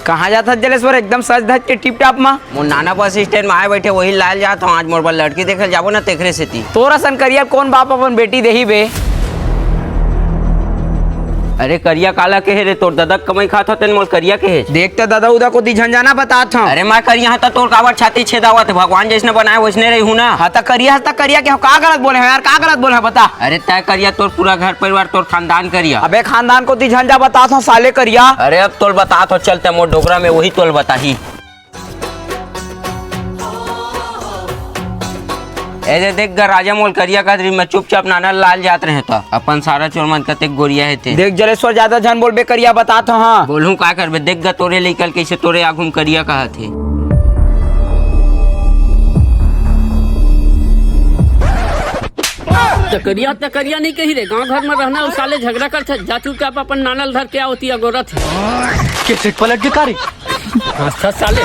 कहाँ जाता जलेश्वर एकदम सज धज के टिप टाप मा? मोर नाना बस स्टैंड में आए बैठे वही लाल जात हूँ। आज मोर पर लड़की देखे जाबो ना तेखरे से ती। तोरा सन करिया कौन बाप अपन बेटी देही बे? अरे करिया काला के है रे, तोर दादा कमाई खात होते मोर करिया के है। देख तो दादा उदा को दी झंझाना बतात हूँ। अरे मैं करिया तो तोर काबर छाती छेदावत है, भगवान जैसने बनाए वैसने रही हूँ ना। हाँ तो करिया के का गलत बोले हैं यार, का गलत बोले हैं बता। अरे तय करिया तोर पूरा घर परिवार तोर खानदान करिया। अबे खानदान को दी झंझा बतात हूँ साले करिया। अरे अब तोल बता तो चलते मोर डोगरा में वही तोल बताही। ऐसे देख ग राजा मोल करिया का मैं चुपचाप नाना लाल जात रहे तो अपन सारा चोर मन कते गोरिया है थे। देख जलेश्वर ज्यादा झन बोल बे करिया बतात हूँ। हाँ बोलूं का करबे, देख ग तोरे लेकल कैसे तोरे आगुम करिया कहा थे। तकरिया नहीं कही रे, गांव घर में रहना उस साले झगड़ा कर था। जा चुपचाप अपन नानल धर के आवती अगोरत है। के पलट के कारी साले